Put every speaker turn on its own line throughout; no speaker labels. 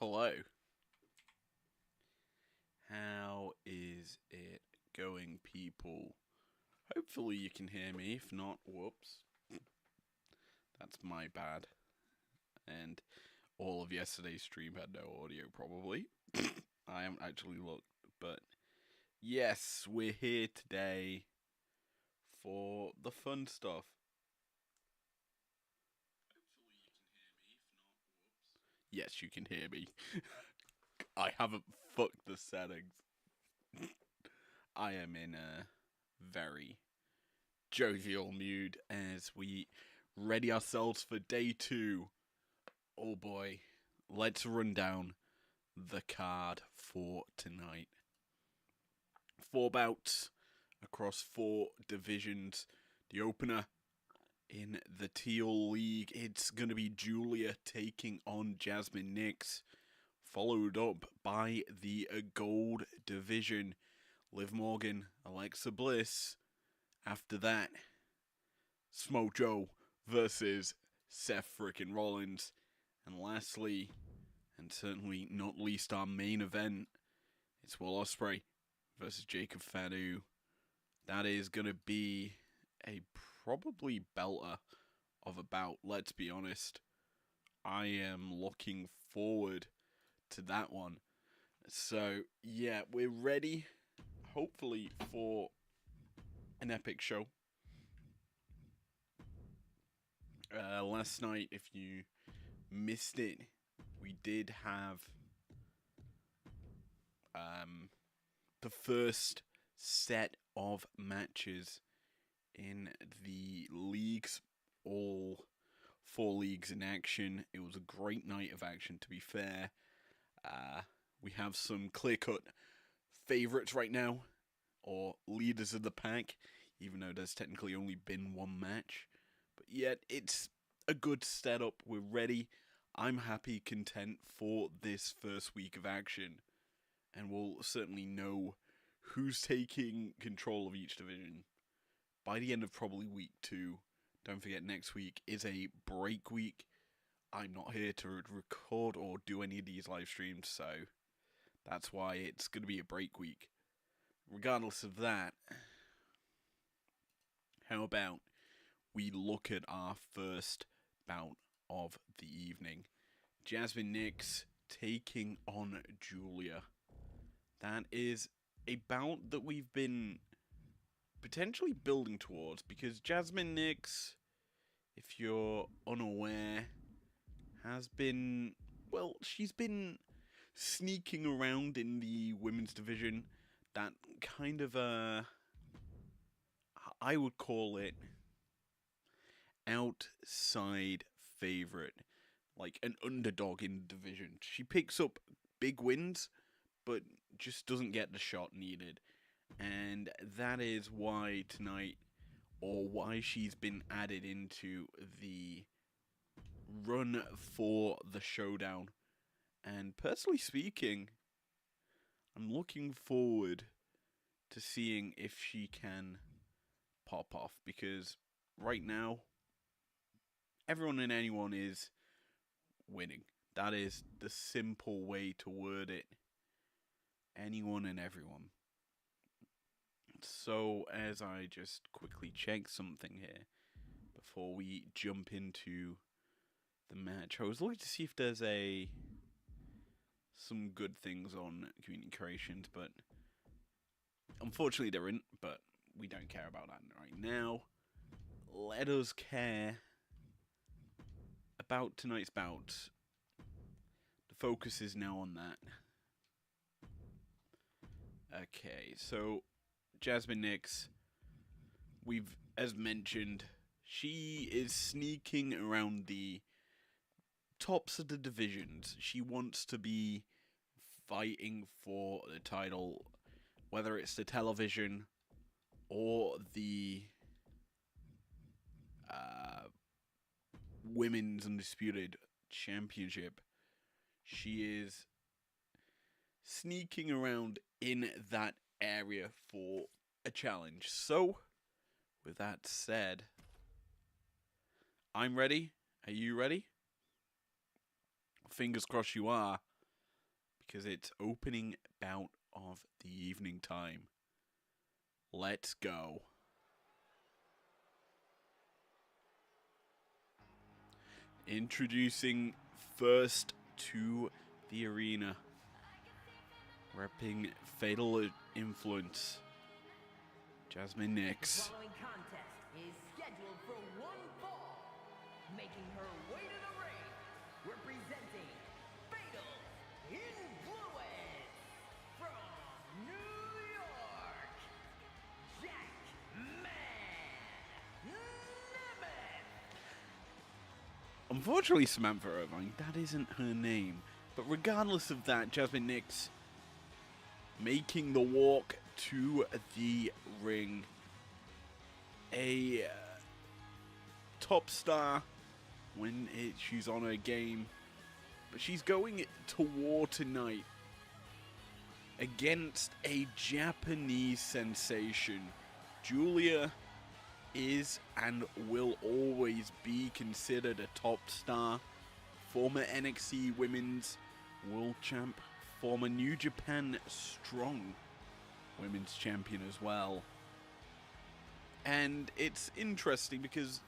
Hello. How is it going, people? Hopefully you can hear me. If not, whoops. That's my bad. And all of yesterday's stream had no audio, probably. I haven't actually looked, but yes, we're here today for the fun stuff. Yes, you can hear me. I haven't fucked the settings. I am in a very jovial mood as we ready ourselves for day 2. Oh boy, let's run down the card for tonight. 4 bouts across 4 divisions. The opener in the Teal League, it's going to be Julia taking on Jasmine Nix, followed up by the Gold Division. Liv Morgan, Alexa Bliss. After that, Smojo versus Seth frickin' Rollins. And lastly, and certainly not least our main event, it's Will Ospreay versus Jacob Fanu. That is going to be a probably belter of a bout, let's be honest. I am looking forward to that one. So, yeah, we're ready, hopefully, for an epic show. Last night, if you missed it, we did have the first set of matches in the leagues, all 4 leagues in action. It was a great night of action, to be fair. We have some clear-cut favourites right now, or leaders of the pack, even though there's technically only been one match. But yet, it's a good setup. We're ready. I'm happy, content for this first week of action. And we'll certainly know who's taking control of each division by the end of probably week 2. Don't forget, next week is a break week. I'm not here to record or do any of these live streams, so that's why it's going to be a break week. Regardless of that, how about we look at our first bout of the evening? Jasmine Nix taking on Julia. That is a bout that we've been potentially building towards, because Jasmine Nix, if you're unaware, has been, well, she's been sneaking around in the women's division. That kind of I would call it outside favorite, like an underdog in the division. She picks up big wins, but just doesn't get the shot needed. And that is why tonight, or why she's been added into the run for the Showdown. And personally speaking, I'm looking forward to seeing if she can pop off, because right now, everyone and anyone is winning. That is the simple way to word it. Anyone and everyone. So, as I just quickly check something here before we jump into the match, I was looking to see if there's some good things on community creations, but unfortunately there isn't, but we don't care about that right now. Let us care about tonight's bout. The focus is now on that. Okay, so Jasmine Nix, as mentioned, she is sneaking around the tops of the divisions. She wants to be fighting for the title, whether it's the television or the Women's Undisputed Championship. She is sneaking around in that area for a challenge. So, with that said, I'm ready. Are you ready? Fingers crossed you are. because it's opening bout of the evening time. Let's go. Introducing first to the arena, repping Fatal Influence, Jasmine Nix.
The following contest is scheduled for one fall. Making her way to the ring, representing Fatal Influence from New York, Jack Nemeth.
Unfortunately, Samantha Irvine, that isn't her name. But regardless of that, Jasmine Nix making the walk to the ring. A top star when she's on her game. But she's going to war tonight against a Japanese sensation. Julia is and will always be considered a top star. Former NXT Women's World Champ, former New Japan Strong Women's Champion as well. And it's interesting because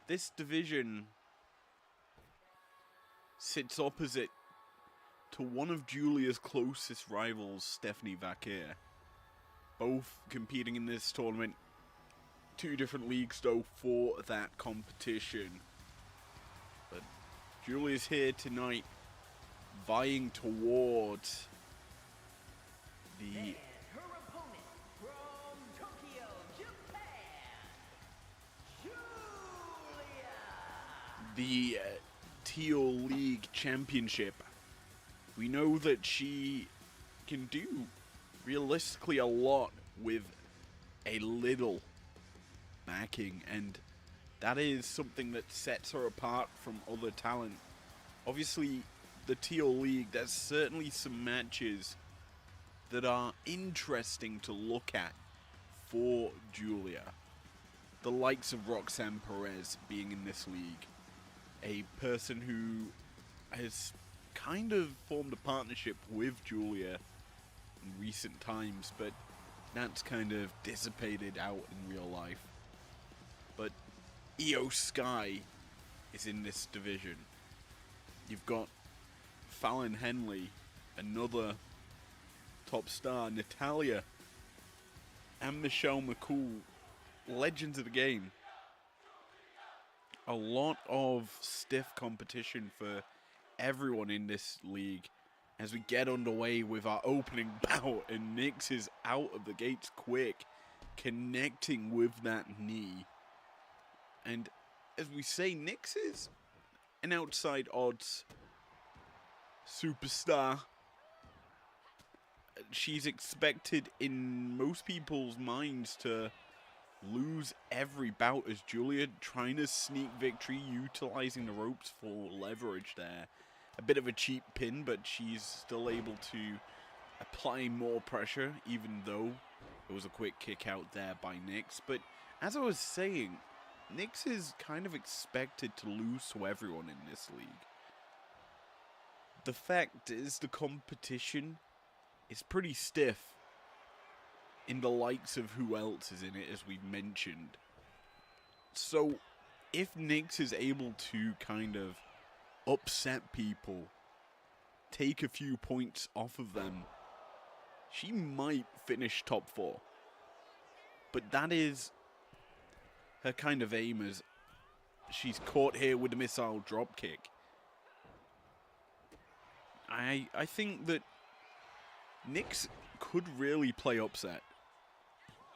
this division sits opposite to one of Julia's closest rivals, Stephanie Vaquer. Both competing in this tournament. Two different leagues, though, for that competition. But Julia's here tonight, vying towards the
Her opponent from Tokyo, Japan, Julia.
the Teal League Championship. We know that she can do realistically a lot with a little backing, and that is something that sets her apart from other talent. Obviously, the Teal League, there's certainly some matches that are interesting to look at for Julia. The likes of Roxanne Perez being in this league. A person who has kind of formed a partnership with Julia in recent times, but that's kind of dissipated out in real life. But Io Sky is in this division. You've got Fallon Henley, another top star, Natalia, and Michelle McCool, legends of the game. A lot of stiff competition for everyone in this league as we get underway with our opening bout, and Nix is out of the gates quick, connecting with that knee. And as we say, Nix is an outside odds superstar. She's expected in most people's minds to lose every bout as Julia trying to sneak victory, utilizing the ropes for leverage there. A bit of a cheap pin, but she's still able to apply more pressure, even though it was a quick kick out there by Nix. But as I was saying, Nix is kind of expected to lose to everyone in this league. The fact is, the competition is pretty stiff in the likes of who else is in it, as we've mentioned. So, if Nix is able to kind of upset people, take a few points off of them, she might finish top 4. But that is her kind of aim, as she's caught here with a missile dropkick. I think that Nix could really play upset.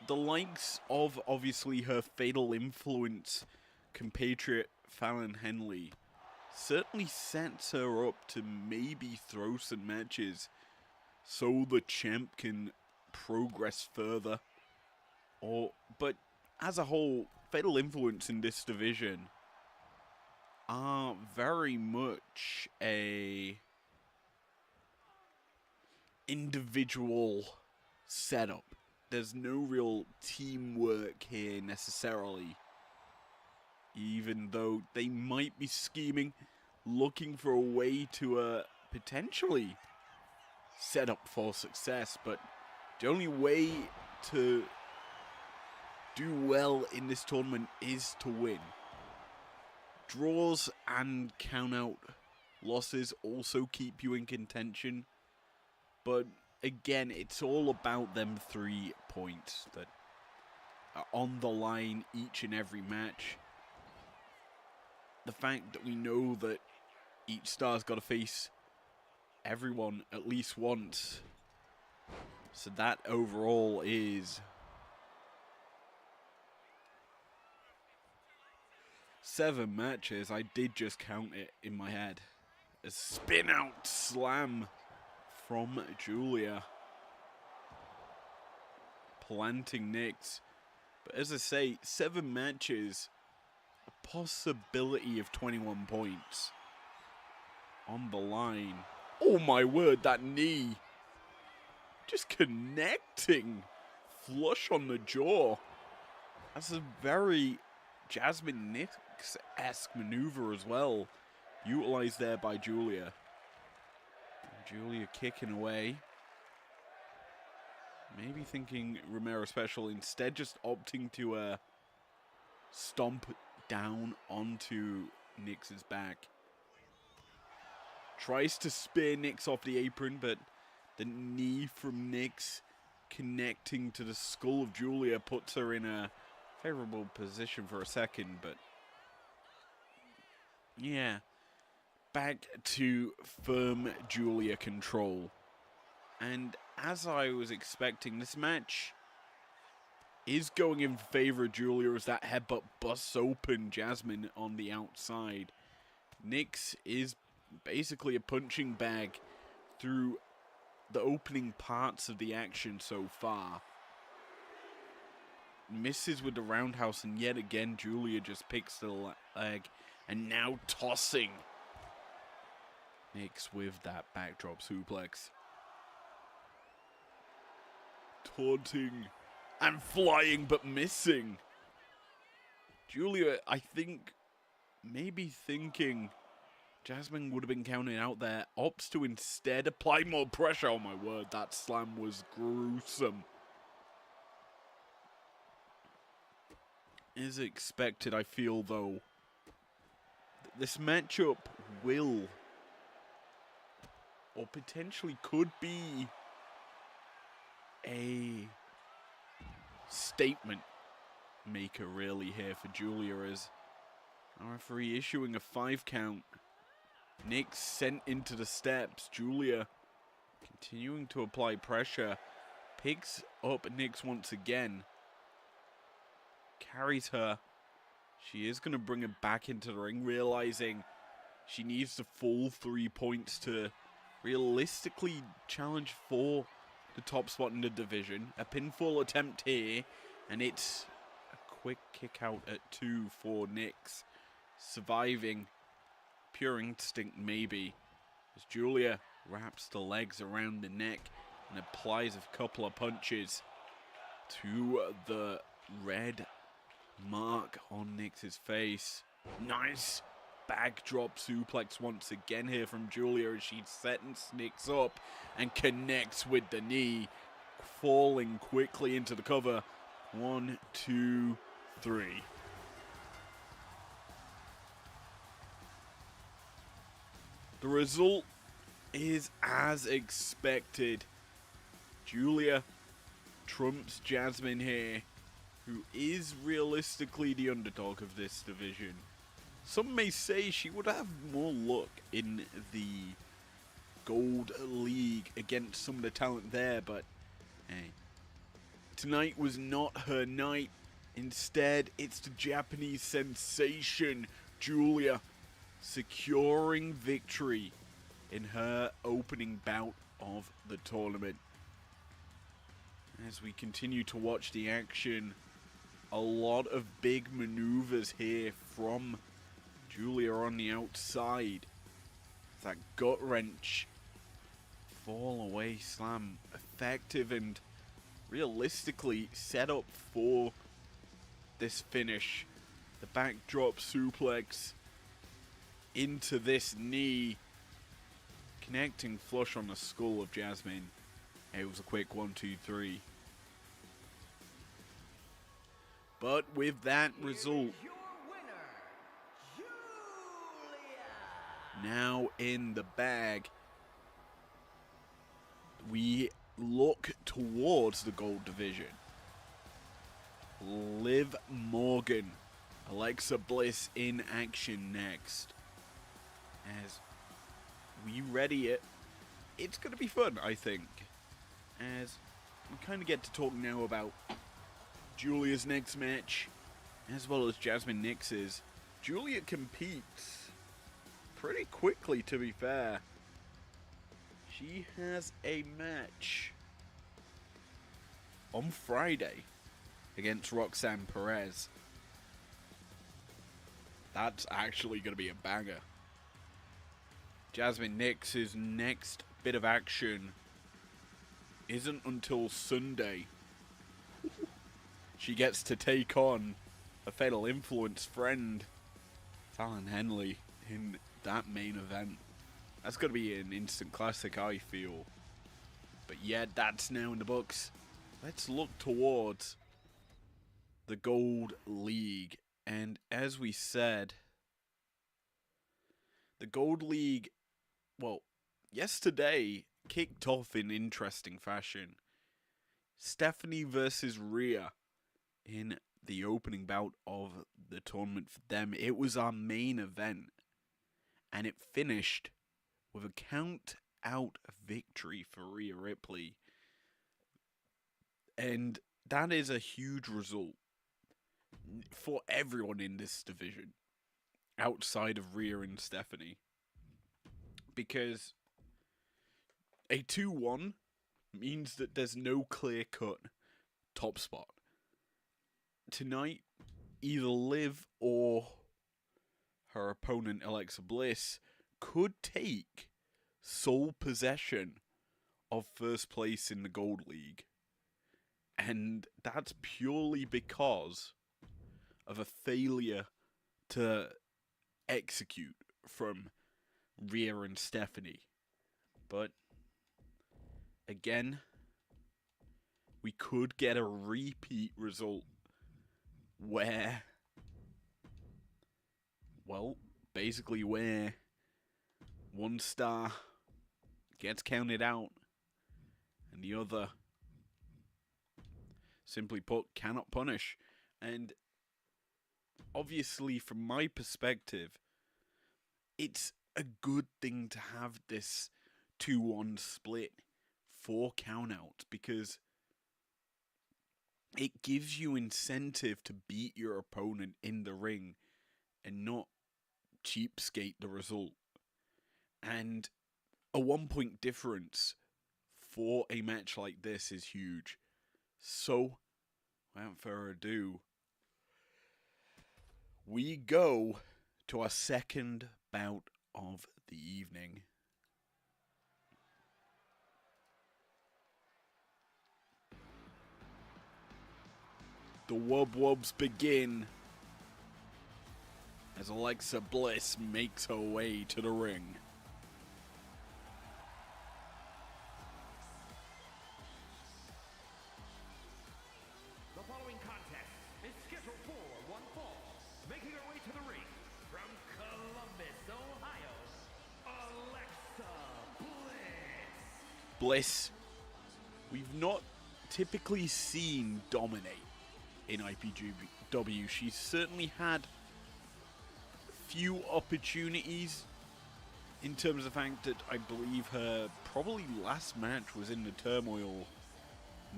The likes of, obviously, her Fatal Influence compatriot Fallon Henley certainly sets her up to maybe throw some matches so the champ can progress further. But as a whole, Fatal Influence in this division are very much a individual setup. There's no real teamwork here necessarily, even though they might be scheming, looking for a way to potentially set up for success, but the only way to do well in this tournament is to win. Draws and count-out losses also keep you in contention, but again, it's all about them 3 points that are on the line each and every match. The fact that we know that each star's got to face everyone at least once, so that overall is 7 matches. I did just count it in my head. A spin out slam from Julia, planting Nyx. But as I say, 7 matches, a possibility of 21 points on the line. Oh my word, that knee just connecting flush on the jaw. That's a very Jasmine Nyx-esque maneuver as well, utilized there by Julia. Julia kicking away. Maybe thinking Romero special, instead just opting to stomp down onto Nyx's back. Tries to spear Nyx off the apron, but the knee from Nyx connecting to the skull of Julia puts her in a favorable position for a second, but yeah, back to firm Julia control. And as I was expecting, this match is going in favor of Julia as that headbutt busts open Jasmine on the outside. Nyx is basically a punching bag through the opening parts of the action so far. Misses with the roundhouse, and yet again Julia just picks the leg, and now tossing Nyx with that backdrop suplex. Taunting and flying but missing. Julia, I think, maybe thinking Jasmine would have been counted out there, opts to instead apply more pressure. Oh my word, that slam was gruesome. As expected, I feel, though, this matchup will, or potentially could be, a statement maker really here for Julia, as our referee issuing a 5 count. Nyx sent into the steps. Julia continuing to apply pressure. Picks up Nyx once again. Carries her. She is going to bring her back into the ring, realizing she needs the full 3 points to realistically challenge for the top spot in the division. A pinfall attempt here, and it's a quick kick out at 2 for Nyx. Surviving. Pure instinct, maybe, as Julia wraps the legs around the neck and applies a couple of punches to the red mark on Nyx's face. Nice backdrop suplex once again here from Julia as she sets Nyx up and connects with the knee, falling quickly into the cover. 1, 2, 3. The result is as expected. Julia trumps Jasmine here, who is realistically the underdog of this division. Some may say she would have more luck in the Gold League against some of the talent there, but hey, tonight was not her night. Instead, it's the Japanese sensation, Julia, securing victory in her opening bout of the tournament. As we continue to watch the action, a lot of big maneuvers here from Julia on the outside. That gut wrench, fall away slam, effective and realistically set up for this finish. The backdrop suplex into this knee, connecting flush on the skull of Jasmine. It was a quick 1, 2, 3. But with that result,
Your winner, Julia.
now in the bag, we look towards the gold division. Liv Morgan, Alexa Bliss in action next. As we ready it, it's going to be fun, I think. As we kind of get to talk now about Julia's next match, as well as Jasmine Nix's. Julia competes pretty quickly, to be fair. She has a match on Friday against Roxanne Perez. That's actually going to be a banger. Jasmine Nix's next bit of action isn't until Sunday. She gets to take on a Fatal Influence friend, Fallon Henley, in that main event. That's going to be an instant classic, I feel. But yeah, that's now in the books. Let's look towards the Gold League. And as we said, the Gold League, well, yesterday kicked off in interesting fashion. Stephanie versus Rhea in the opening bout of the tournament for them. It was our main event, and it finished with a count-out victory for Rhea Ripley. And that is a huge result for everyone in this division, outside of Rhea and Stephanie. Because a 2-1 means that there's no clear-cut top spot. Tonight, either Liv or her opponent Alexa Bliss could take sole possession of first place in the Gold League. And that's purely because of a failure to execute from Rhea and Stephanie. But again, we could get a repeat result where, well, basically where one star gets counted out and the other, simply put, cannot punish. And obviously, from my perspective, it's a good thing to have this 2-1 split for countouts, because it gives you incentive to beat your opponent in the ring and not cheapskate the result. And a 1-point difference for a match like this is huge. So, without further ado, we go to our second bout of the evening. The Wub Wubs begin as Alexa Bliss makes her way to the ring.
The following contest is scheduled for one fall. Making her way to the ring from Columbus, Ohio, Alexa Bliss.
Bliss, we've not typically seen dominate in IPW. She's certainly had few opportunities, in terms of the fact that I believe her probably last match was in the Turmoil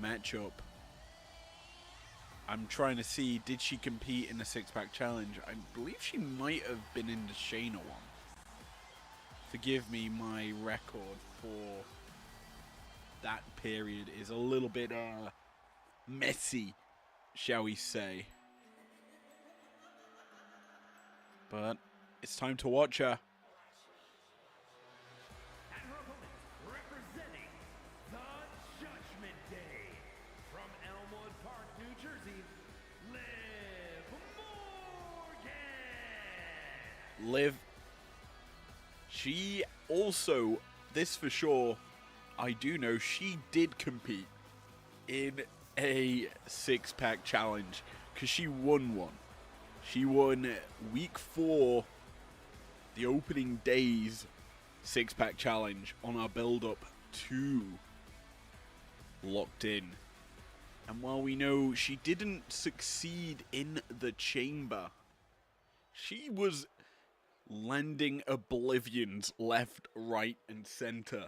matchup. I'm trying to see, did she compete in the six-pack challenge? I believe she might have been in the Shayna one. Forgive me, my record for that period is a little bit messy, shall we say. But it's time to watch her.
And her opponent, representing the Judgment Day, from Elmwood Park, New Jersey, Liv Morgan.
Liv, she also this for sure, I do know she did compete in a six-pack challenge because she won one. She won week 4, the opening day's six-pack challenge on our build-up to Locked In. And while we know she didn't succeed in the chamber, she was landing oblivions left, right, and center.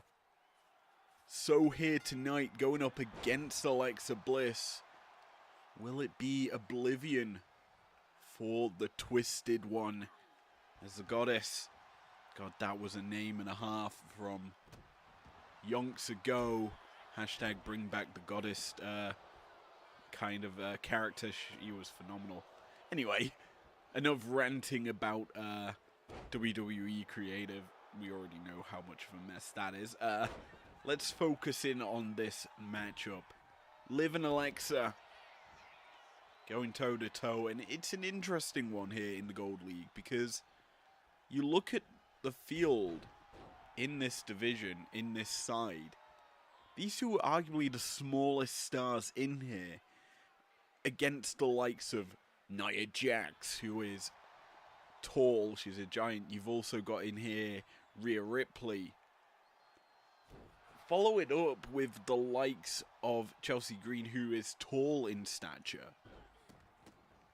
So here tonight, going up against Alexa Bliss, will it be Oblivion for the Twisted One as the goddess? God, that was a name and a half from yonks ago. Hashtag bring back the goddess kind of character. She was phenomenal. Anyway, enough ranting about WWE creative. We already know how much of a mess that is. Let's focus in on this matchup. Liv and Alexa going toe to toe, and it's an interesting one here in the Gold League because you look at the field in this division, in this side. These two are arguably the smallest stars in here against the likes of Nia Jax, who is tall. She's a giant. You've also got in here Rhea Ripley. Follow it up with the likes of Chelsea Green, who is tall in stature.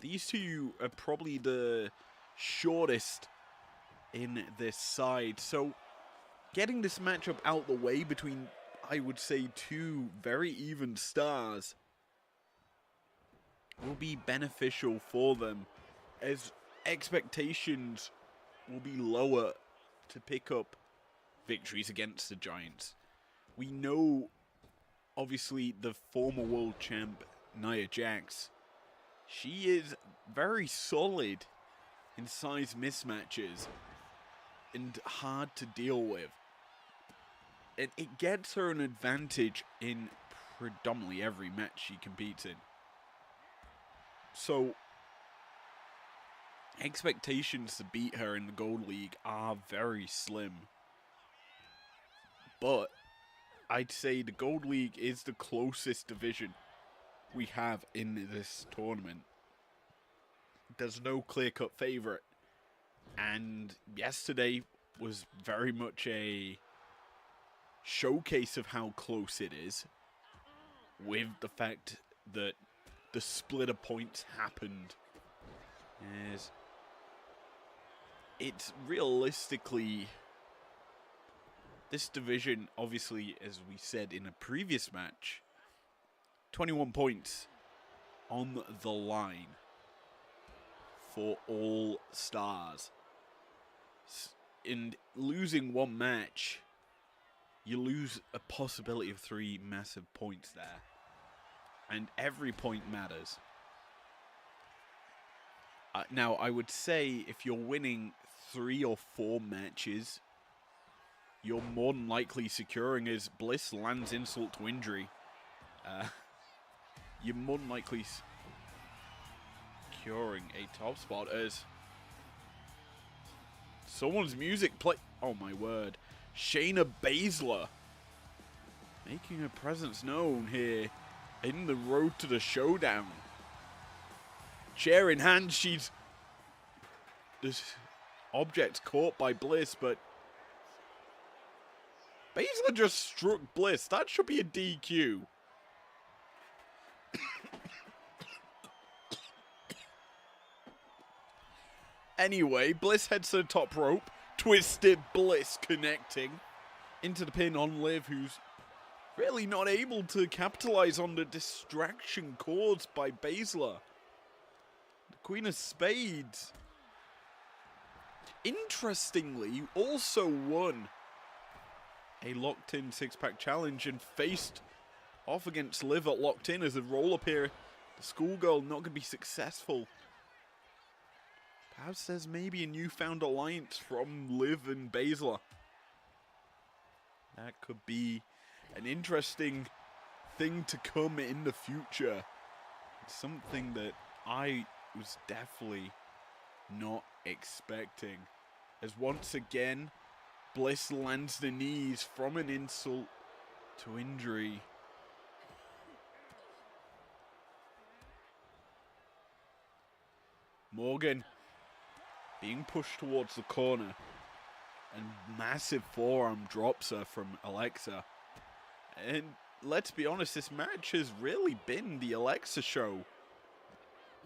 These two are probably the shortest in this side. So getting this matchup out the way between, I would say, two very even stars will be beneficial for them, as expectations will be lower to pick up victories against the Giants. We know, obviously, the former world champ, Nia Jax, she is very solid in size mismatches and hard to deal with. And it gets her an advantage in predominantly every match she competes in. So, expectations to beat her in the Gold League are very slim. But I'd say the Gold League is the closest division we have in this tournament. There's no clear-cut favorite. And yesterday was very much a showcase of how close it is, with the fact that the split of points happened. As it's realistically, this division, obviously, as we said in a previous match, 21 points on the line for all stars. And losing one match, you lose a possibility of 3 massive points there. And every point matters. Now, I would say if you're winning 3 or 4 matches, you're more than likely securing, as Bliss lands insult to injury. You're more than likely securing a top spot as someone's music play. Oh my word. Shayna Baszler making her presence known here in the road to the Showdown. Chair in hand, she's... This object's caught by Bliss, but Baszler just struck Bliss. That should be a DQ. Anyway, Bliss heads to the top rope. Twisted Bliss connecting into the pin on Liv, who's really not able to capitalize on the distraction caused by Baszler. The Queen of Spades, interestingly, also won a locked-in six-pack challenge and faced off against Liv at Locked In as a roll-up here. The schoolgirl not going to be successful. Perhaps there's maybe a newfound alliance from Liv and Baszler. That could be an interesting thing to come in the future. Something that I was definitely not expecting. As once again, Bliss lands the knees from an insult to injury. Morgan being pushed towards the corner, and massive forearm drops her from Alexa. And let's be honest, this match has really been the Alexa show.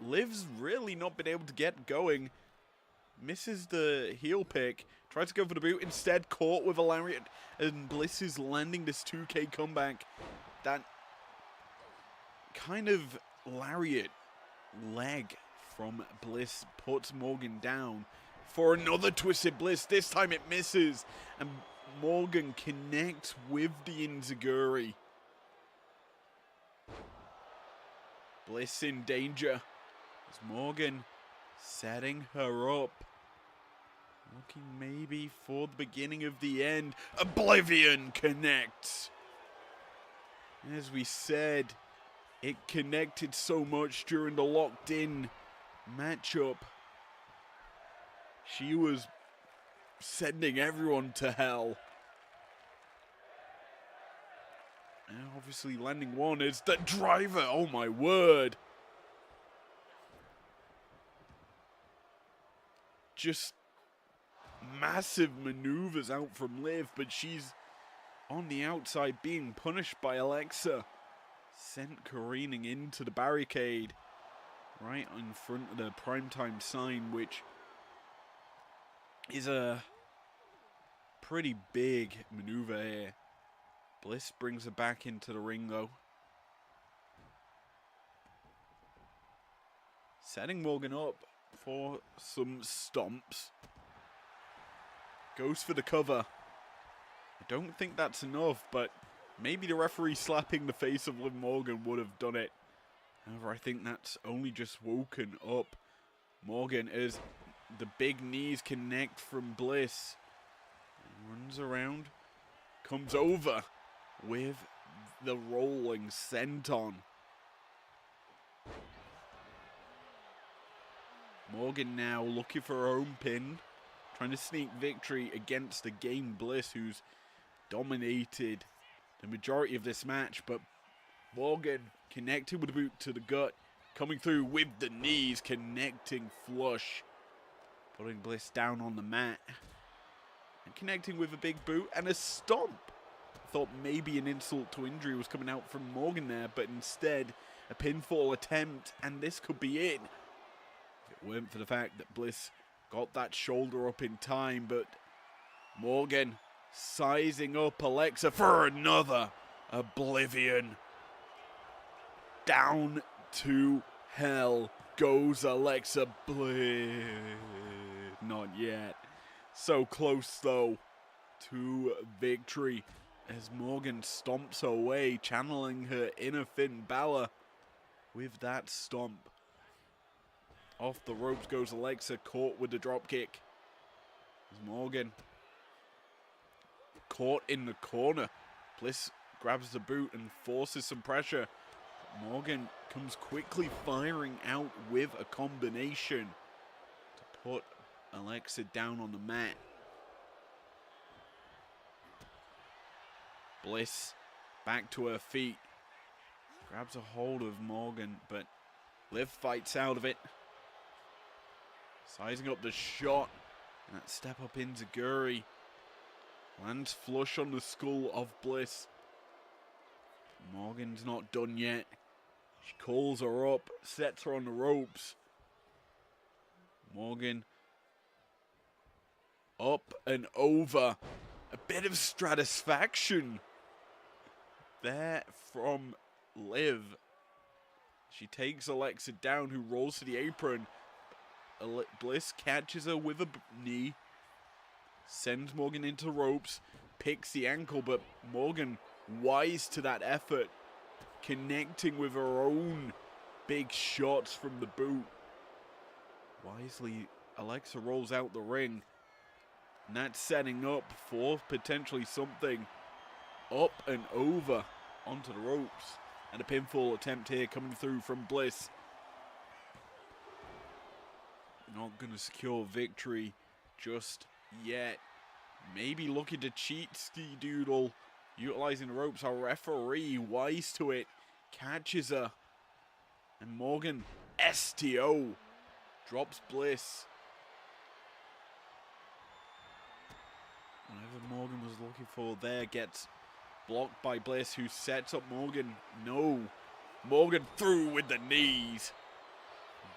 Liv's really not been able to get going. Misses the heel pick. Tries to go for the boot. Instead, caught with a lariat. And Bliss is landing this 2K comeback. That kind of lariat leg from Bliss puts Morgan down for another twisted Bliss. This time it misses. And Morgan connects with the enziguri. Bliss in danger. As Morgan setting her up. Looking maybe for the beginning of the end. Oblivion connects. As we said, it connected so much during the locked-in matchup. She was sending everyone to hell. And obviously landing one is the driver. Oh my word. Just massive maneuvers out from Liv, but she's on the outside being punished by Alexa. Sent careening into the barricade right in front of the primetime sign, which is a pretty big maneuver here. Bliss brings her back into the ring though. Setting Morgan up for some stomps. Goes for the cover. I don't think that's enough, but maybe the referee slapping the face of Liv Morgan would have done it. However, I think that's only just woken up Morgan as the big knees connect from Bliss. Runs around. Comes over with the rolling senton. Morgan now looking for her own pin. Trying to sneak victory against the game Bliss, who's dominated the majority of this match. But Morgan connected with a boot to the gut. Coming through with the knees, connecting flush. Putting Bliss down on the mat. And connecting with a big boot and a stomp. Thought maybe an insult to injury was coming out from Morgan there, but instead a pinfall attempt, and this could be it. If it weren't for the fact that Bliss got that shoulder up in time, but Morgan sizing up Alexa for another Oblivion. Down to hell goes Alexa Bliss. Not yet. So close though to victory as Morgan stomps her way, channeling her inner Finn Balor with that stomp. Off the ropes goes Alexa, caught with the drop kick. As Morgan caught in the corner. Bliss grabs the boot and forces some pressure. Morgan comes quickly firing out with a combination to put Alexa down on the mat. Bliss back to her feet. Grabs a hold of Morgan, but Liv fights out of it. Sizing up the shot. And that step up enziguri lands flush on the skull of Bliss. Morgan's not done yet. She calls her up, sets her on the ropes. Morgan up and over. A bit of stratisfaction there from Liv. She takes Alexa down, who rolls to the apron. Bliss catches her with a knee. Sends Morgan into ropes. Picks the ankle, but Morgan wise to that effort. Connecting with her own big shots from the boot. Wisely, Alexa rolls out the ring. And that's setting up for potentially something up and over onto the ropes. And a pinfall attempt here coming through from Bliss. Not going to secure victory just yet. maybe looking to cheat Ski Doodle, utilizing the ropes. Our referee, wise to it, catches her. And Morgan, STO, drops Bliss. Whatever Morgan was looking for there gets blocked by Bliss, who sets up Morgan. No. Morgan through with the knees.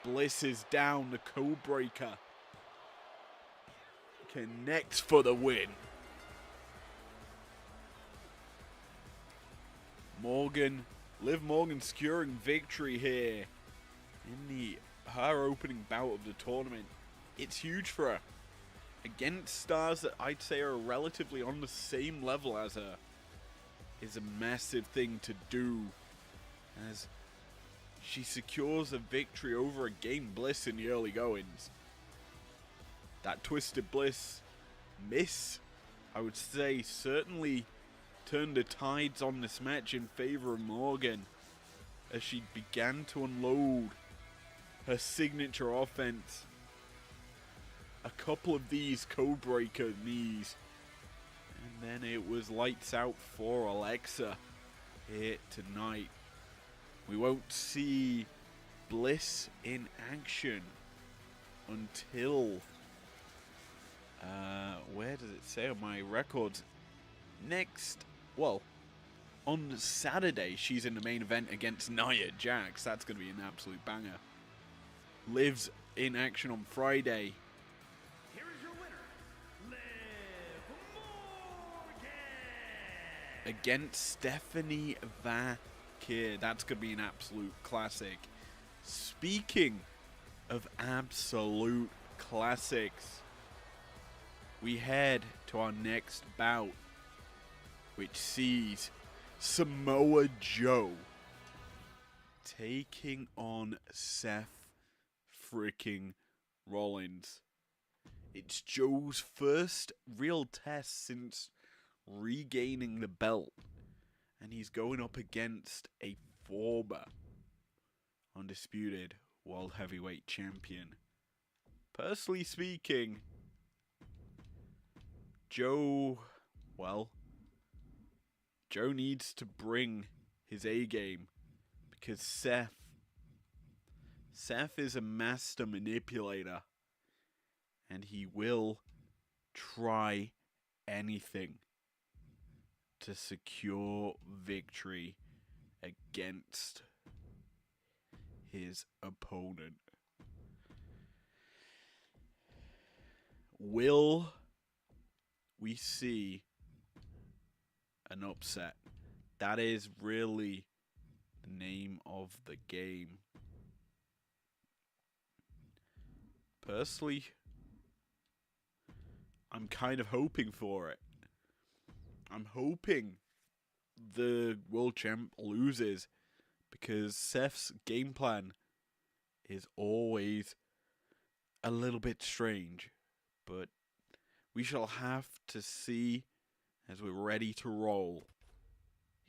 Bliss is down, the code breaker. Connects for the win. Liv Morgan securing victory here in her opening bout of the tournament. It's huge for her. Against stars that I'd say are relatively on the same level as her is a massive thing to do, as she secures a victory over a game Bliss in the early goings. That Twisted Bliss miss, I would say, certainly turned the tides on this match in favor of Morgan as she began to unload her signature offense. A couple of these codebreaker knees, and then it was lights out for Alexa here tonight. We won't see Bliss in action until where does it say on my records? On Saturday, she's in the main event against Nia Jax. That's going to be an absolute banger. Liv's in action on Friday.
Here is your winner, Liv Morgan.
Against Stephanie Vakir. That's going to be an absolute classic. Speaking of absolute classics, we head to our next bout, which sees Samoa Joe taking on Seth freaking Rollins. It's Joe's first real test since regaining the belt, and he's going up against a former undisputed World Heavyweight Champion. Personally speaking, Joe needs to bring his A game, because Seth is a master manipulator, and he will try anything to secure victory against his opponent. Will we see an upset? That is really the name of the game. Personally, I'm kind of hoping for it. I'm hoping the world champ loses, because Seth's game plan is always a little bit strange. But we shall have to see as we're ready to roll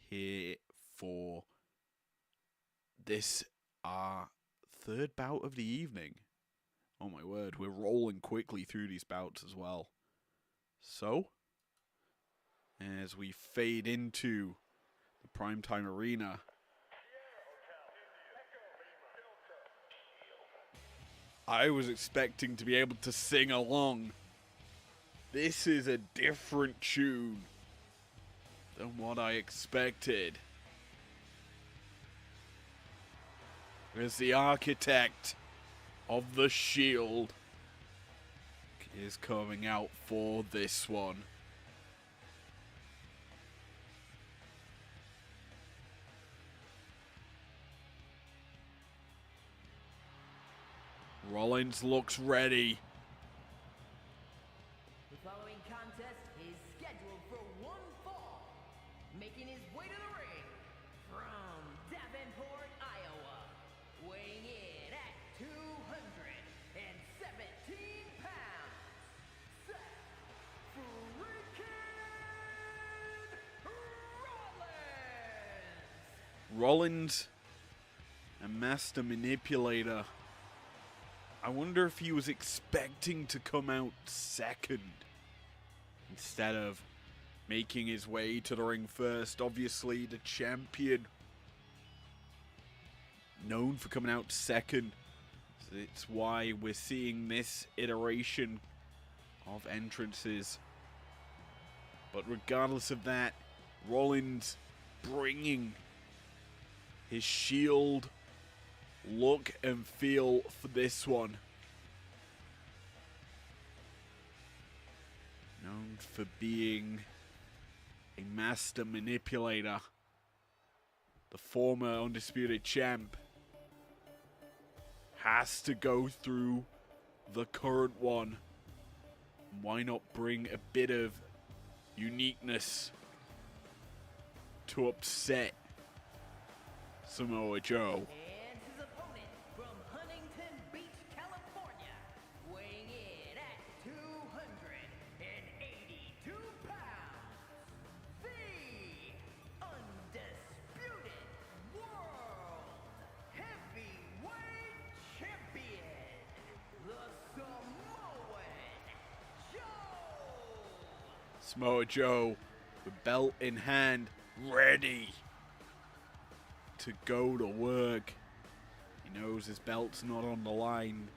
here for this, our third bout of the evening. Oh my word, we're rolling quickly through these bouts as well. So, as we fade into the primetime arena, I was expecting to be able to sing along. This is a different tune than what I expected. As the architect of the Shield is coming out for this one. Rollins looks ready.
The following contest is scheduled for one fall. Making his way to the ring from Davenport, Iowa, weighing in at 217 pounds, Seth freaking Rollins.
Rollins, a master manipulator. I wonder if he was expecting to come out second. instead of making his way to the ring first. Obviously, the champion, known for coming out second. So it's why we're seeing this iteration of entrances. But regardless of that, Rollins bringing his Shield look and feel for this one. Known for being a master manipulator, the former Undisputed Champ has to go through the current one. Why not bring a bit of uniqueness to upset Samoa Joe?
And his opponent from Huntington Beach, California, weighing in at 282 pounds, the undisputed world heavyweight champion, the Samoan Joe.
Samoa Joe, with belt in hand, ready to go to work. He knows his belt's not on the line,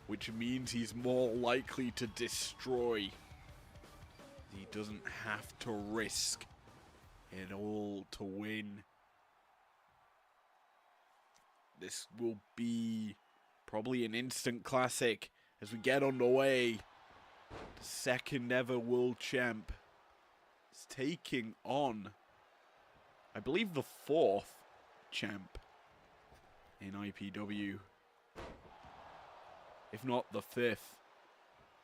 which means he's more likely to destroy. He doesn't have to risk it all to win. This will be probably an instant classic as we get underway. The second ever world champ is taking on, I believe, the fourth champ in IPW. If not the fifth.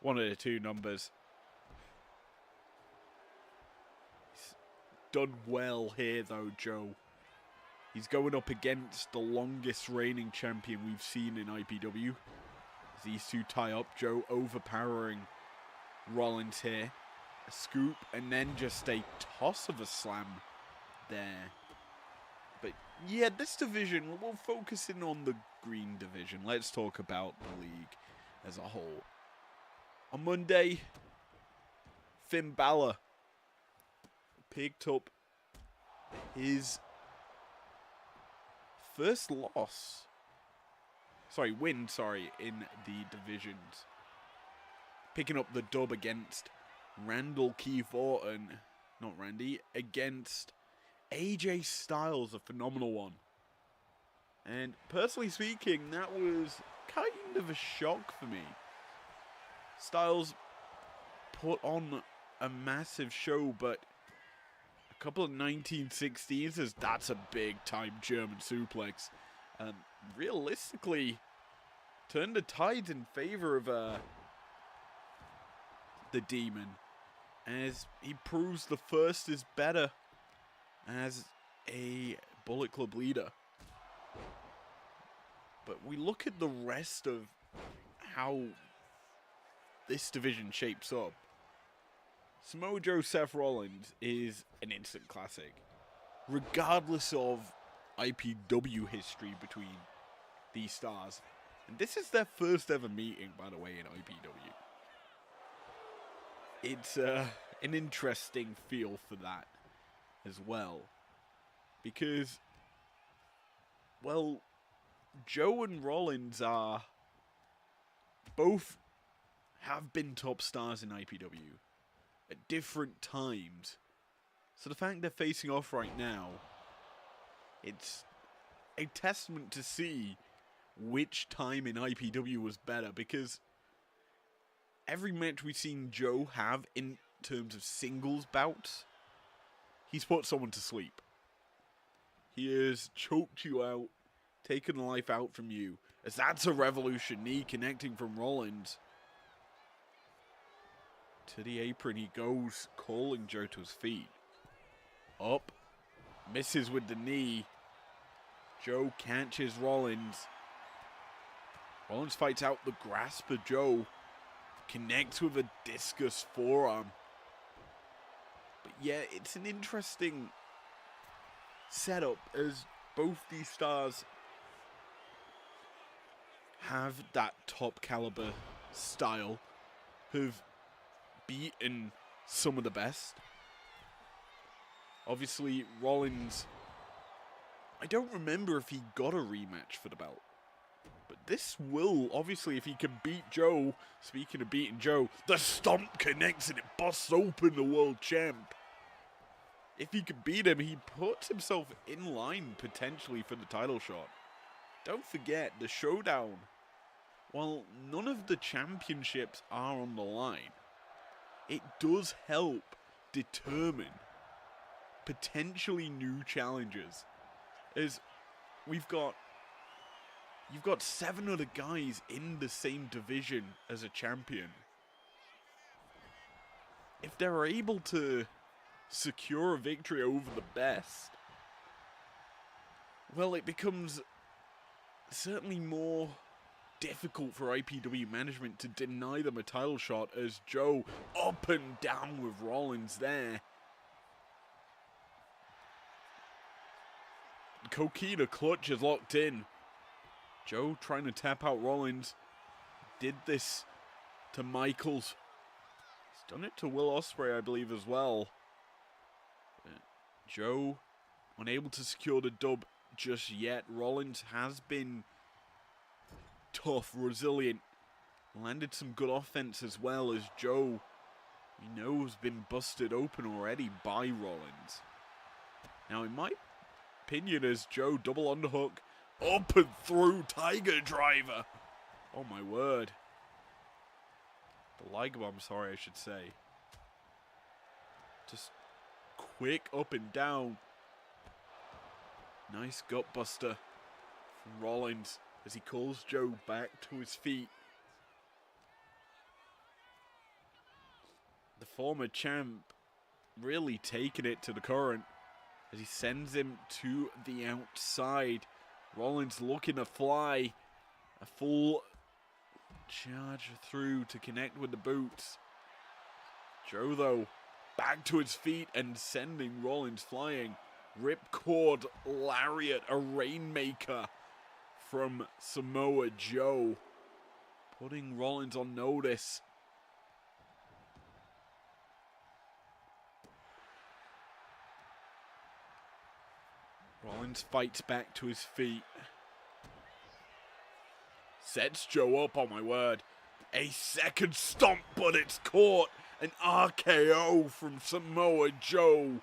One of the two numbers. He's done well here though, Joe. He's going up against the longest reigning champion we've seen in IPW. As these two tie up, Joe overpowering Rollins here. A scoop and then just a toss of a slam there. But yeah, this division, we'll focus in on the green division. Let's talk about the league as a whole. On Monday, Finn Balor picked up his first win in the divisions. Picking up the dub against Randall Keith Orton, not Randy, against AJ Styles, a phenomenal one. And personally speaking, that was kind of a shock for me. Styles put on a massive show, but a couple of 1960s, that's a big time German suplex. Realistically, turned the tides in favor of the Demon, as he proves the first is better as a Bullet Club leader. But we look at the rest of how this division shapes up. Samoa Joe Seth Rollins is an instant classic, regardless of IPW history between these stars. And this is their first ever meeting, by the way, in IPW. It's an interesting feel for that as well. Because, well, Joe and Rollins are both have been top stars in IPW at different times. So the fact they're facing off right now, it's a testament to see which time in IPW was better, because every match we've seen Joe have in terms of singles bouts, he's put someone to sleep. He has choked you out, taken the life out from you, as that's a Revolution knee connecting from Rollins. To the apron he goes, calling Joe to his feet. Up, misses with the knee. Joe catches Rollins. Rollins fights out the grasp of Joe. Connects with a discus forearm. But yeah, it's an interesting setup as both these stars have that top caliber style, who've beaten some of the best. Obviously, Rollins, I don't remember if he got a rematch for the belt. But this will, obviously, if he can beat Joe, speaking of beating Joe, the stomp connects and it busts open the world champ. If he can beat him, he puts himself in line, potentially, for the title shot. Don't forget, the Showdown, while none of the championships are on the line, it does help determine potentially new challenges. As you've got 7 other guys in the same division as a champion. If they're able to secure a victory over the best, well, it becomes certainly more difficult for IPW management to deny them a title shot, as Joe up and down with Rollins there. Coquina clutch is locked in. Joe trying to tap out Rollins. Did this to Michaels. He's done it to Will Ospreay, I believe, as well. Joe unable to secure the dub just yet. Rollins has been tough, resilient. Landed some good offense as well, as Joe, we know, has been busted open already by Rollins. Now, in my opinion, as Joe double underhook, up and through Tiger Driver. Oh my word. The Liger Bomb, sorry, I should say. Just quick up and down. Nice gut buster from Rollins as he calls Joe back to his feet. The former champ really taking it to the current as he sends him to the outside. Rollins looking to fly. A full charge through to connect with the boots. Joe, though, back to his feet and sending Rollins flying. Ripcord Lariat, a Rainmaker from Samoa Joe. Putting Rollins on notice. Rollins fights back to his feet. Sets Joe up, oh my word. A second stomp, but it's caught. An RKO from Samoa Joe.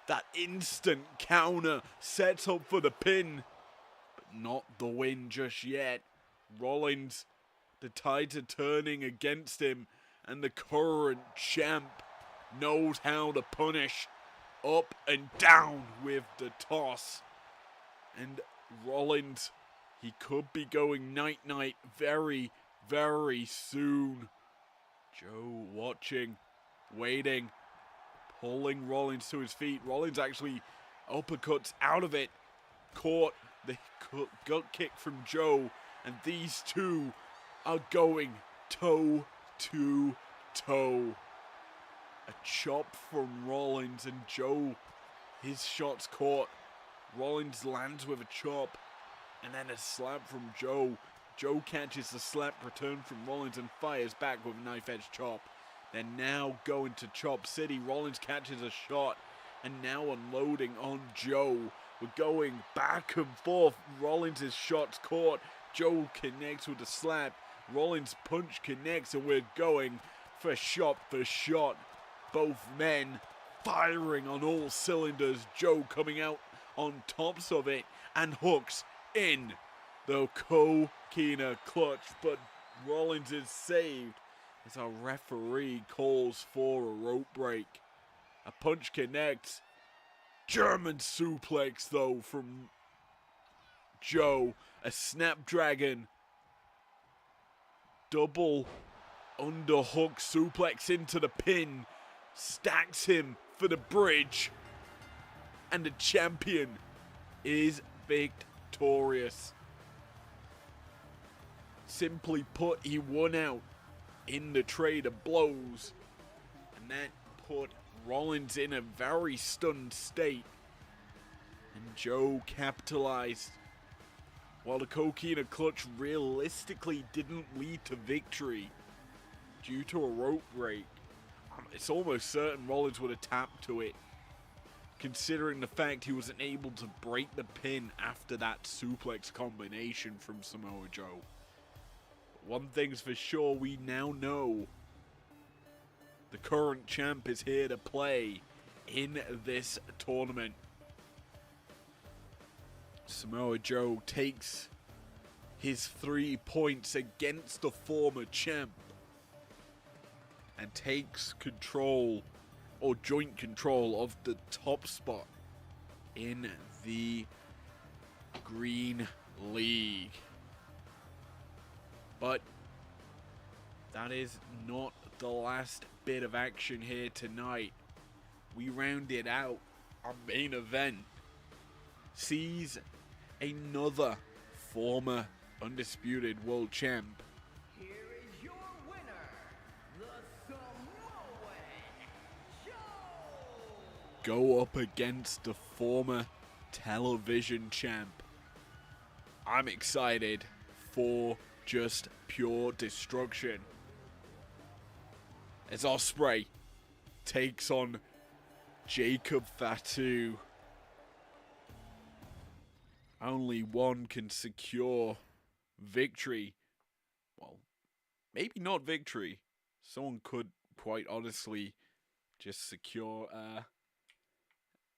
That instant counter sets up for the pin. But not the win just yet. Rollins, the tides are turning against him. And the current champ knows how to punish. Up and down with the toss. And Rollins, he could be going night-night very, very soon. Joe watching, waiting, pulling Rollins to his feet. Rollins actually uppercuts out of it. Caught the gut kick from Joe. And these two are going toe to toe. A chop from Rollins, and Joe, his shot's caught. Rollins lands with a chop, and then a slap from Joe. Joe catches the slap return from Rollins and fires back with a knife-edge chop. They're now going to Chop City. Rollins catches a shot, and now unloading on Joe. We're going back and forth. Rollins' shot's caught. Joe connects with a slap. Rollins' punch connects, and we're going for shot. Both men firing on all cylinders. Joe coming out on tops of it and hooks in the Coquina clutch. But Rollins is saved as our referee calls for a rope break. A punch connects. German suplex, though, from Joe. A Snapdragon. Double underhook suplex into the pin. Stacks him for the bridge. And the champion is victorious. Simply put, he won out in the trade of blows. And that put Rollins in a very stunned state. And Joe capitalized. While the Coquina clutch realistically didn't lead to victory due to a rope break, It's almost certain Rollins would have tapped to it, considering the fact he wasn't able to break the pin after that suplex combination from Samoa Joe. One thing's for sure, we now know the current champ is here to play in this tournament. Samoa Joe takes his 3 points against the former champ and takes control, or joint control, of the top spot in the Green League. But that is not the last bit of action here tonight. We rounded out our main event. Sees another former undisputed world champ
Here is your winner, the Samoan Joe!
go up against the former television champ. I'm excited for just pure destruction. As Ospreay takes on Jacob Fatu. Only one can secure victory. Well, maybe not victory. Someone could, quite honestly, just secure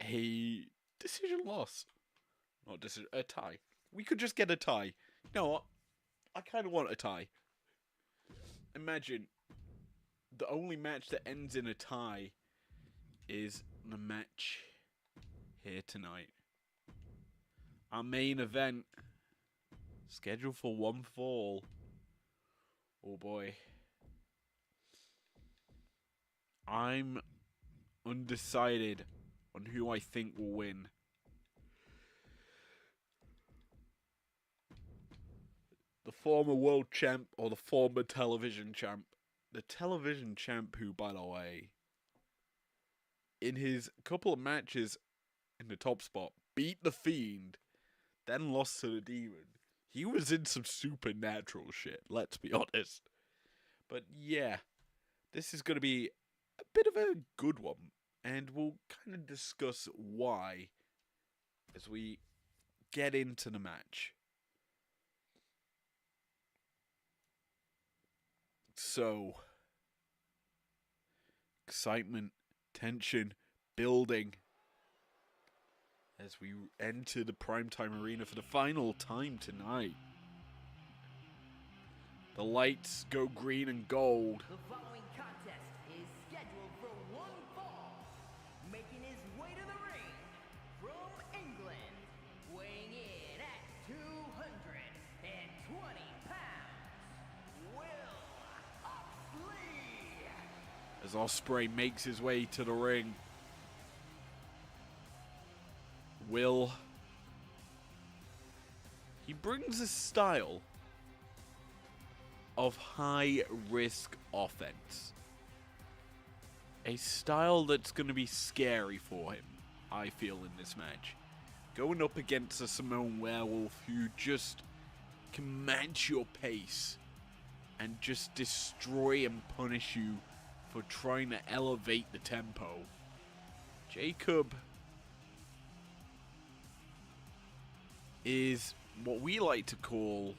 a decision loss. Not decision, a tie. We could just get a tie. You know what? I kind of want a tie. Imagine the only match that ends in a tie is the match here tonight. Our main event, scheduled for one fall. Oh boy. I'm undecided on who I think will win. The former world champ or the former television champ. The television champ who, by the way, in his couple of matches in the top spot, beat the Fiend, then lost to the Demon. He was in some supernatural shit, let's be honest. But yeah, this is going to be a bit of a good one, and we'll kind of discuss why as we get into the match. So, excitement, tension, building as we enter the primetime arena for the final time tonight. The lights go green and gold.
The following contest is scheduled for one fall. Making his way to the ring from England, weighing in at 220 pounds, Will Oxley.
As Ospreay makes his way to the ring. Will, he brings a style of high-risk offense. A style that's going to be scary for him, I feel, in this match. Going up against a Samoan Werewolf who just can match your pace and just destroy and punish you for trying to elevate the tempo. Jacob is what we like to call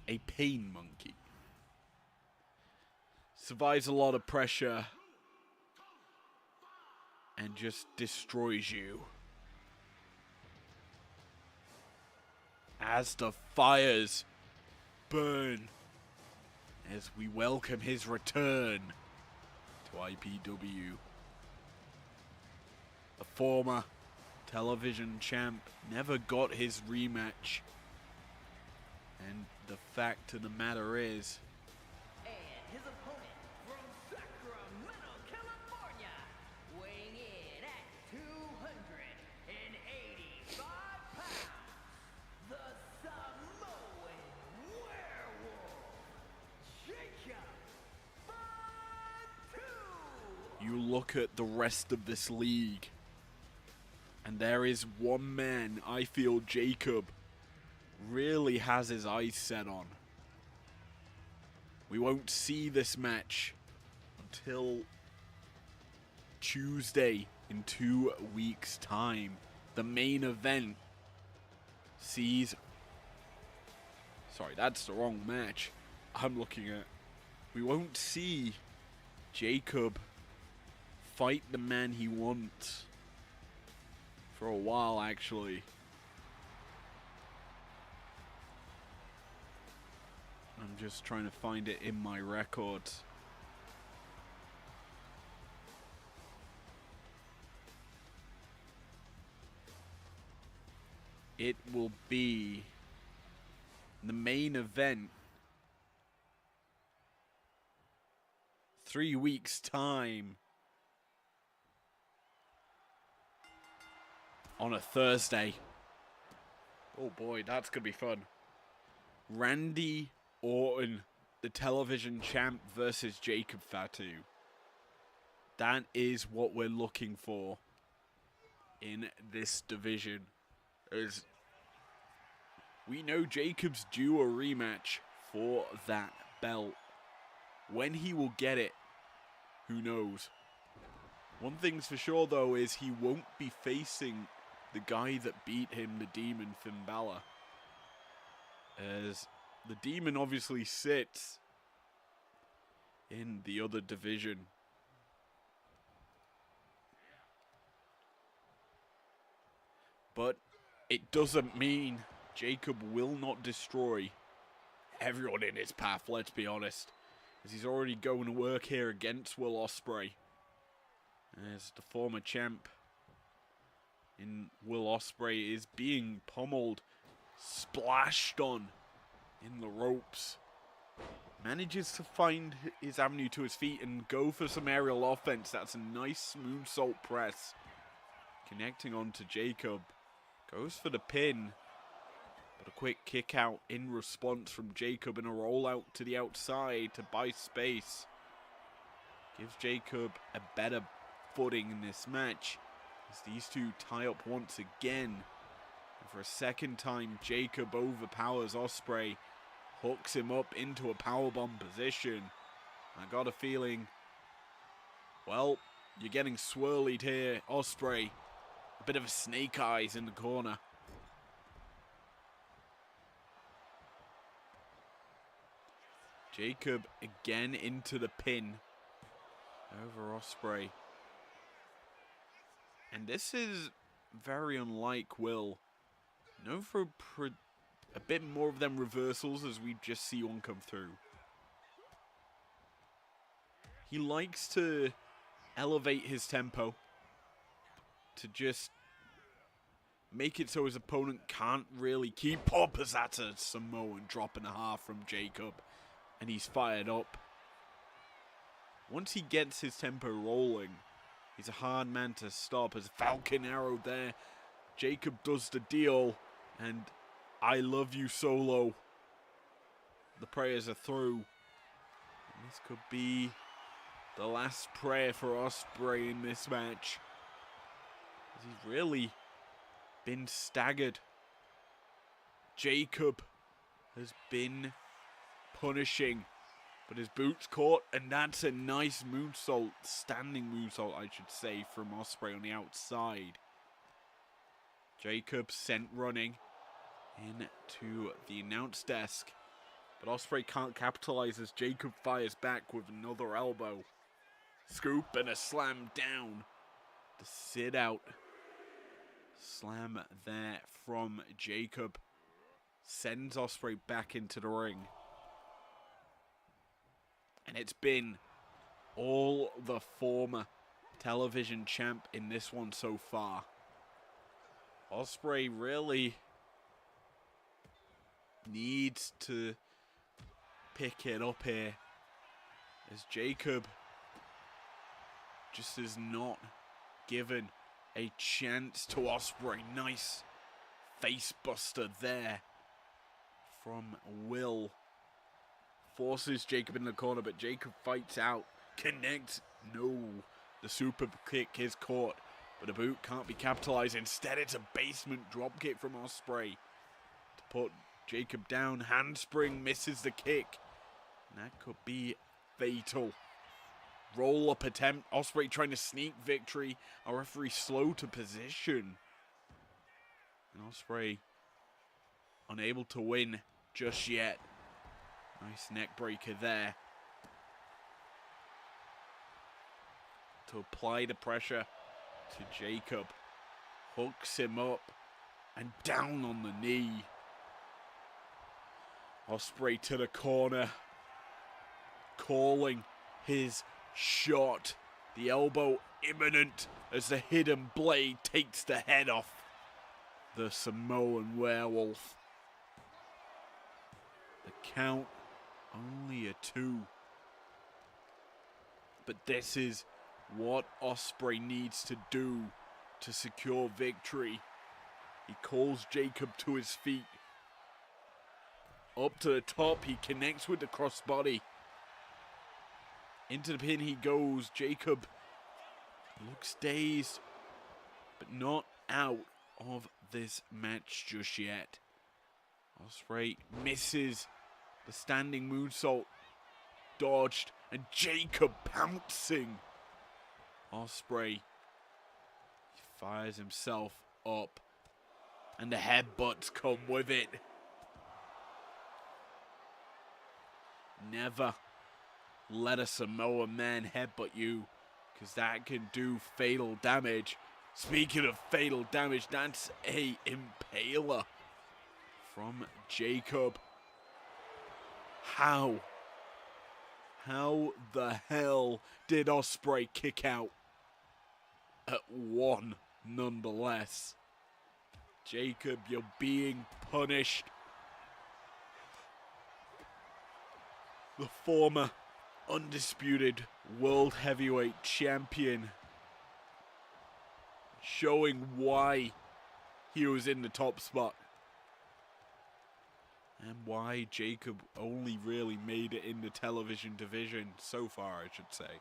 a pain monkey. Survives a lot of pressure and just destroys you. As the fires burn, as we welcome his return to IPW. The former television champ never got his rematch. And the fact of the matter is,
And his opponent from Sacramento, California, weighing in at 285 pounds, the Samoan Werewolf, Jacob Fatu.
you look at the rest of this league, and there is one man I feel Jacob really has his eyes set on. We won't see this match until Tuesday in 2 weeks' time, the main event sees... Sorry, that's the wrong match I'm looking at. We won't see Jacob fight the man he wants for a while, actually. I'm just trying to find it in my records. It will be the main event 3 weeks' time on a Thursday. Oh boy, that's gonna be fun. Randy Orton, the television champ, versus Jacob Fatu. That is what we're looking for in this division. As we know Jacob's due a rematch for that belt. When he will get it, who knows? One thing's for sure, though, is he won't be facing the guy that beat him, the Demon, Finn Balor. As the Demon obviously sits in the other division. But it doesn't mean Jacob will not destroy everyone in his path, let's be honest. As he's already going to work here against Will Ospreay. As the former champ in Will Ospreay is being pummeled, splashed on in the ropes. Manages to find his avenue to his feet and go for some aerial offense. That's a nice moonsault press. Connecting onto Jacob. Goes for the pin. But a quick kick out in response from Jacob and a roll out to the outside to buy space. Gives Jacob a better footing in this match as these two tie up once again. And for a second time, Jacob overpowers Ospreay. Hooks him up into a powerbomb position. I got a feeling, well, you're getting swirlied here, Ospreay. A bit of a snake eyes in the corner. Jacob again into the pin over Ospreay. And this is very unlike Will. Known for a bit more of them reversals as we just see one come through. He likes to elevate his tempo to just make it so his opponent can't really keep up. As that's a Samoan drop and a half from Jacob. And he's fired up. Once he gets his tempo rolling, he's a hard man to stop. As Falcon Arrow there, Jacob does the deal. And I love you, Solo. The prayers are through. And this could be the last prayer for Ospreay in this match. As he's really been staggered. Jacob has been punishing, but his boots caught, and that's a nice moonsault, standing moonsault I should say, from Ospreay on the outside. Jacob sent running into the announce desk, but Ospreay can't capitalize as Jacob fires back with another elbow. Scoop and a slam down. The sit out. Slam there from Jacob. Sends Ospreay back into the ring. And it's been all the former television champ in this one so far. Ospreay really needs to pick it up here, as Jacob just is not given a chance to Ospreay. Nice face buster there from Will. Forces Jacob in the corner, but Jacob fights out. Connects. No. The super kick is caught, but the boot can't be capitalized. Instead, it's a basement drop kick from Ospreay to put Jacob down. Handspring misses the kick. And that could be fatal. roll-up attempt. Ospreay trying to sneak victory. Our referee slow to position. And Ospreay unable to win just yet. Nice neck breaker there. To apply the pressure to Jacob. Hooks him up and down on the knee. Ospreay to the corner. Calling his shot. The elbow imminent as the hidden blade takes the head off the Samoan werewolf. The count only a 2. But this is what Ospreay needs to do to secure victory. He calls Jacob to his feet. Up to the top, he connects with the crossbody. Into the pin he goes. Jacob looks dazed, but not out of this match just yet. Ospreay misses the standing moonsault. Dodged, and Jacob pouncing. Ospreay fires himself up, and the headbutts come with it. Never let a Samoan man headbutt you, because that can do fatal damage. Speaking of fatal damage, that's a impaler from Jacob. How the hell did Ospreay kick out at 1 nonetheless? Jacob, you're being punished. The former undisputed world heavyweight champion, showing why he was in the top spot and why Jacob only really made it in the television division so far, I should say.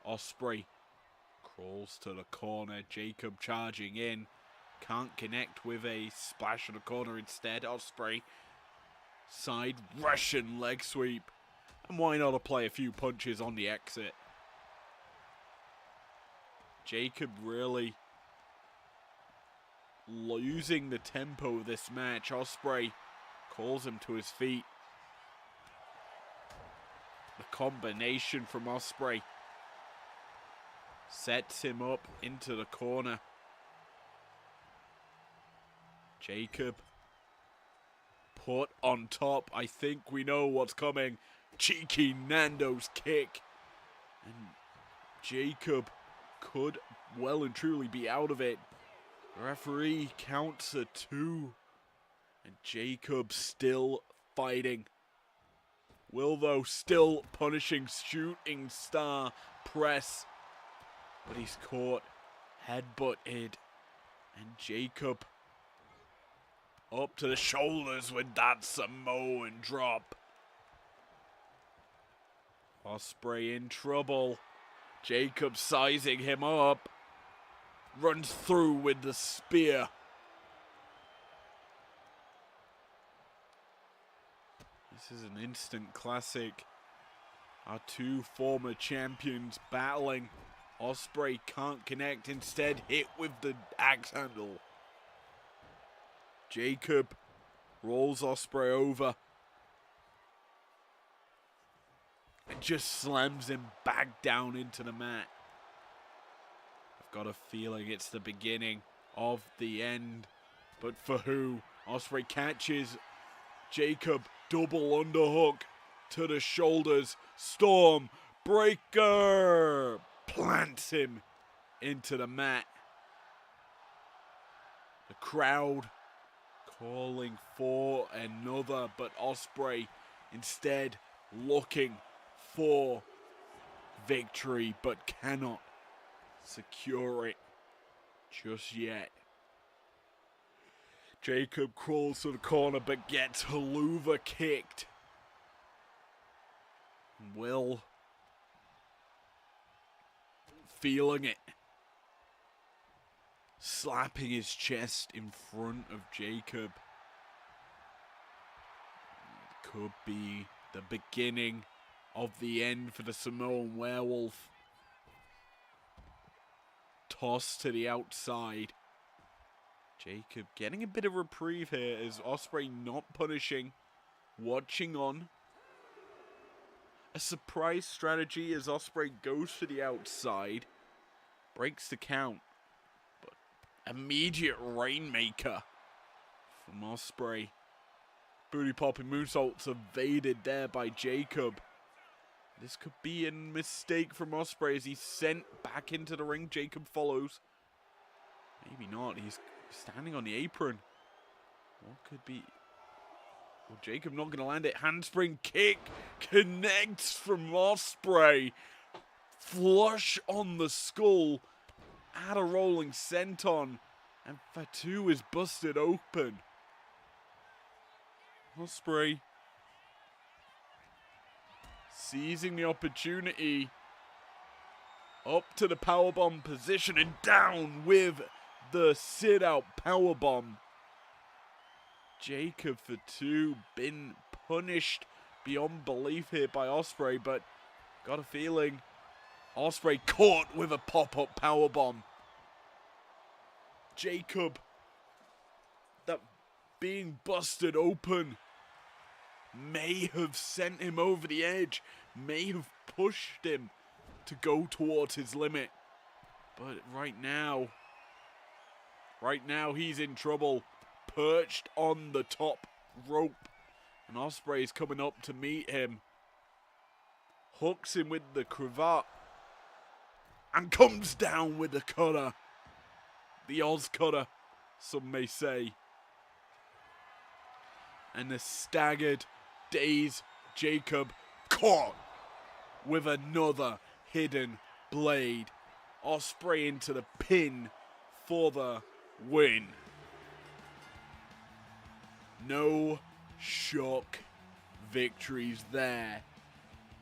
Ospreay crawls to the corner. Jacob charging in, can't connect with a splash in the corner. Instead, Ospreay side Russian leg sweep. And why not apply a few punches on the exit? Jacob really losing the tempo of this match. Ospreay calls him to his feet. The combination from Ospreay sets him up into the corner. Jacob put on top. I think we know what's coming. Cheeky Nando's kick. And Jacob could well and truly be out of it. The referee counts a 2. And Jacob still fighting. Will, though, still punishing shooting star press. But he's caught, headbutted. And Jacob up to the shoulders with that Samoan drop. Ospreay in trouble. Jacob sizing him up. Runs through with the spear. This is an instant classic. Our two former champions battling. Ospreay can't connect, instead hit with the axe handle. Jacob rolls Ospreay over and just slams him back down into the mat. I've got a feeling it's the beginning of the end. But for who? Ospreay catches Jacob, double underhook to the shoulders. Storm breaker plants him into the mat. The crowd calling for another, but Ospreay instead looking for victory, but cannot secure it just yet. Jacob crawls to the corner but gets Haluva kicked. Will feeling it, slapping his chest in front of Jacob. Could be the beginning of the end for the Samoan Werewolf. Toss to the outside. Jacob getting a bit of reprieve here as Ospreay not punishing, watching on. A surprise strategy as Ospreay goes to the outside, breaks the count, but immediate Rainmaker from Ospreay. Booty popping moonsaults evaded there by Jacob. This could be a mistake from Ospreay as he's sent back into the ring. Jacob follows. Maybe not. He's standing on the apron. What could be? Well, Jacob not going to land it. Handspring kick connects from Ospreay. Flush on the skull. Add a rolling senton. And Fatu is busted open. Ospreay seizing the opportunity. Up to the powerbomb position and down with the sit-out powerbomb. Jacob Fatu been punished beyond belief here by Ospreay, but got a feeling Ospreay caught with a pop-up powerbomb. Jacob, that being busted open may have sent him over the edge, may have pushed him to go towards his limit. But right now he's in trouble. Perched on the top rope. And Ospreay's coming up to meet him. Hooks him with the cravat. And comes down with the cutter. The Oz cutter, some may say. And the staggered, dazed Jacob caught with another hidden blade. Ospreay into the pin for the win. No shock victories there,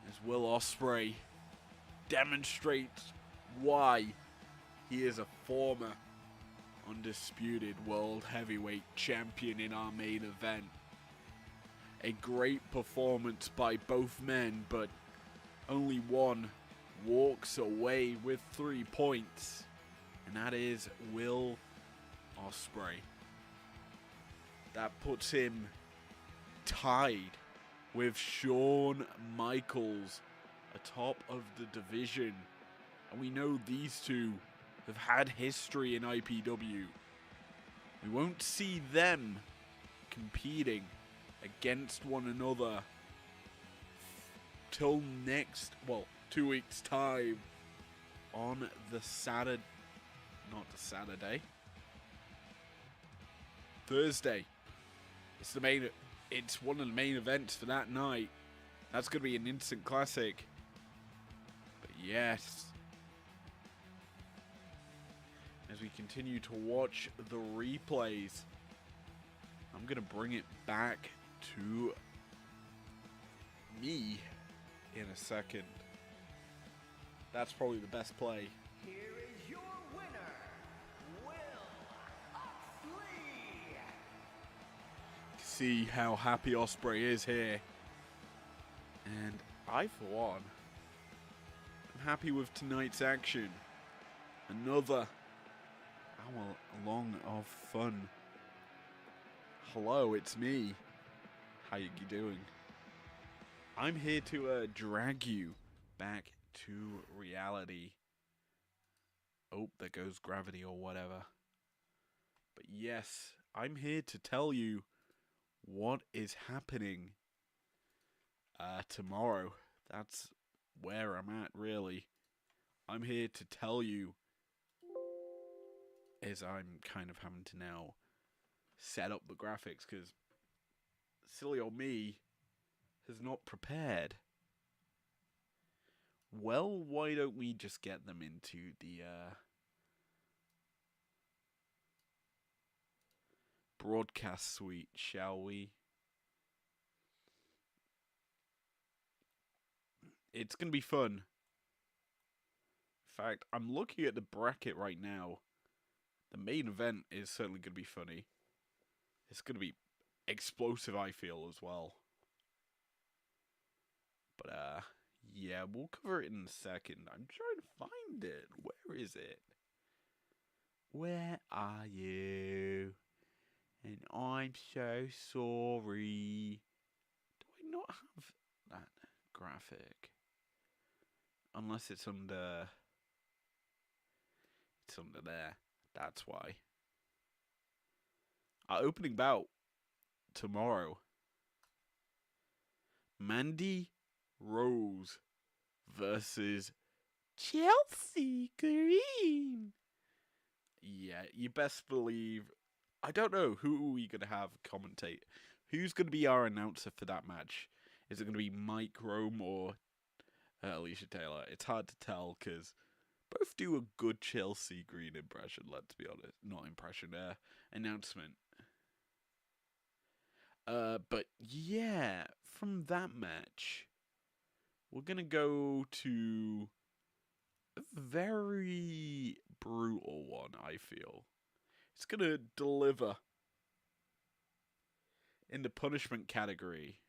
as Will Ospreay demonstrates why he is a former undisputed world heavyweight champion in our main event. A great performance by both men, but only one walks away with 3 points, and that is Will Ospreay. That puts him tied with Shawn Michaels atop of the division. And we know these two have had history in IPW. We won't see them competing against one another till 2 weeks time on the Thursday. It's one of the main events for that night. That's going to be an instant classic. But yes, as we continue to watch the replays, I'm going to bring it back to me in a second. That's probably the best play.
Here is your winner, Will Ospreay.
See how happy Ospreay is here. And I, for one, am happy with tonight's action. Another hour long of fun. Hello, it's me. How you doing? I'm here to drag you back to reality. Oh, there goes gravity or whatever. But yes, I'm here to tell you what is happening tomorrow. That's where I'm at, really. I'm here to tell you, as I'm kind of having to now set up the graphics, because silly old me has not prepared. Well, why don't we just get them into the broadcast suite, shall we? It's going to be fun. In fact, I'm looking at the bracket right now. The main event is certainly going to be funny. It's going to be explosive, I feel, as well. But, yeah, we'll cover it in a second. I'm trying to find it. Where is it? Where are you? And I'm so sorry. Do I not have that graphic? Unless it's under... It's under there. That's why. Our opening bout tomorrow. Mandy Rose versus Chelsea Green. Yeah, you best believe. I don't know who are we gonna have commentate. Who's gonna be our announcer for that match? Is it gonna be Mike Rome or Alicia Taylor? It's hard to tell because both do a good Chelsea Green impression. Let's be honest, not impression. Announcement. But yeah, from that match, we're gonna go to a very brutal one, I feel. It's gonna deliver in the punishment category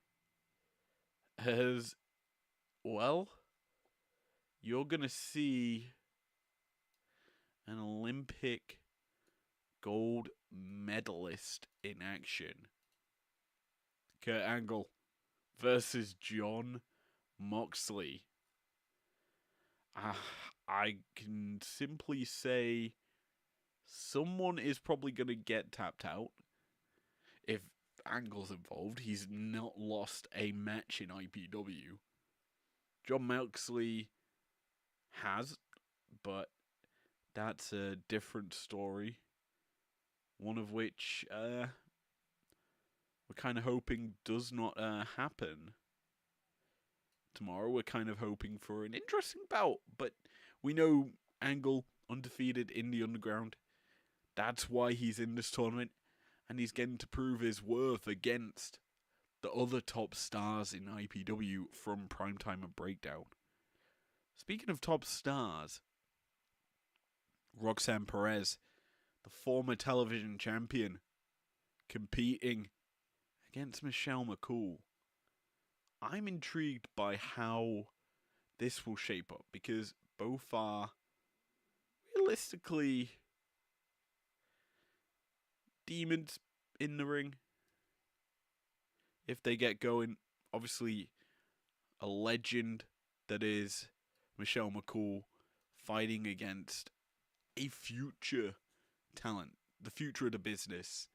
as well. You're gonna see an Olympic gold medalist in action. Kurt Angle versus John Moxley. I can simply say someone is probably going to get tapped out. If Angle's involved, he's not lost a match in IPW. John Moxley has, but that's a different story. One of which we're kind of hoping does not happen. Tomorrow we're kind of hoping for an interesting bout, but we know Angle undefeated in the underground. That's why he's in this tournament, and he's getting to prove his worth against the other top stars in IPW from Primetime and Breakdown. Speaking of top stars, Roxanne Perez, the former television champion, competing against Michelle McCool. I'm intrigued by how this will shape up because both are realistically demons in the ring. If they get going, obviously a legend that is Michelle McCool fighting against a future talent, the future of the business.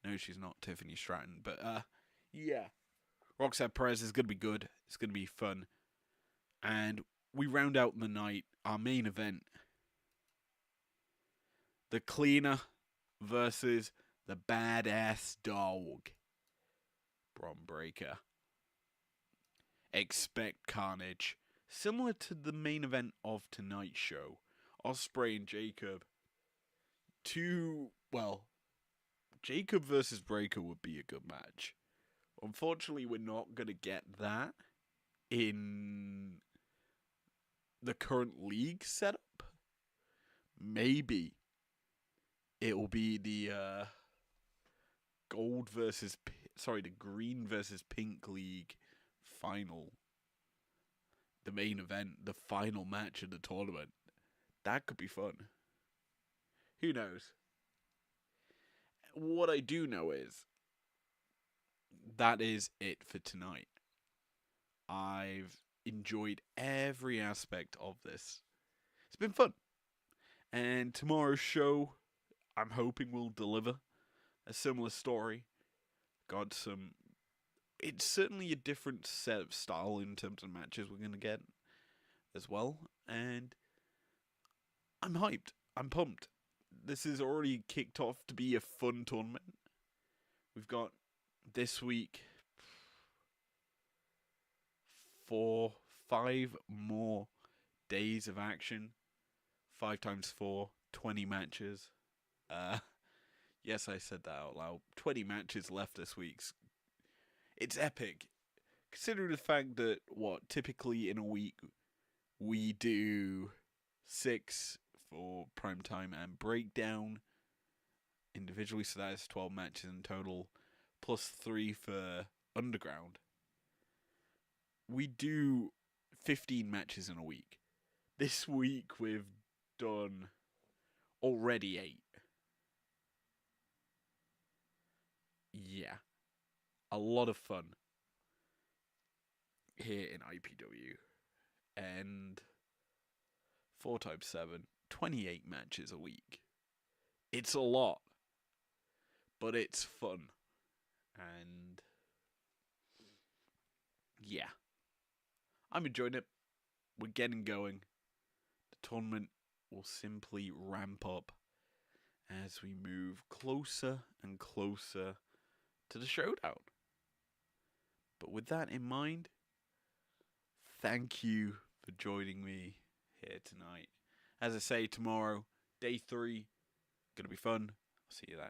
No, she's not Tiffany Stratton, but yeah. Roxanne Perez is going to be good. It's going to be fun. And we round out the night, our main event. The Cleaner versus the Badass Dog. Bron Breakker. Expect carnage. Similar to the main event of tonight's show. Ospreay and Jacob. Jacob versus Breakker would be a good match. Unfortunately, we're not going to get that in the current league setup. Maybe it will be the the green versus pink league final. The main event, the final match of the tournament. That could be fun. Who knows? What I do know is that is it for tonight. I've enjoyed every aspect of this. It's been fun. And tomorrow's show, I'm hoping will deliver a similar story. It's certainly a different set of style in terms of matches we're going to get as well. And I'm hyped. I'm pumped. This is already kicked off to be a fun tournament. We've got this week 5 more days of action. 5 times 4, 20 matches. Yes, I said that out loud. 20 matches left this week. It's epic. Considering the fact that, typically in a week, we do 6 for Primetime and Breakdown individually, so that is 12 matches in total, plus 3 for Underground. We do 15 matches in a week. This week we've done already 8. Yeah. A lot of fun here in IPW. And 4 times 7, 28 matches a week. It's a lot. But it's fun. And yeah. I'm enjoying it. We're getting going. The tournament will simply ramp up as we move closer and closer to the showdown. But with that in mind, thank you for joining me here tonight. As I say, tomorrow, day 3, gonna be fun. I'll see you then.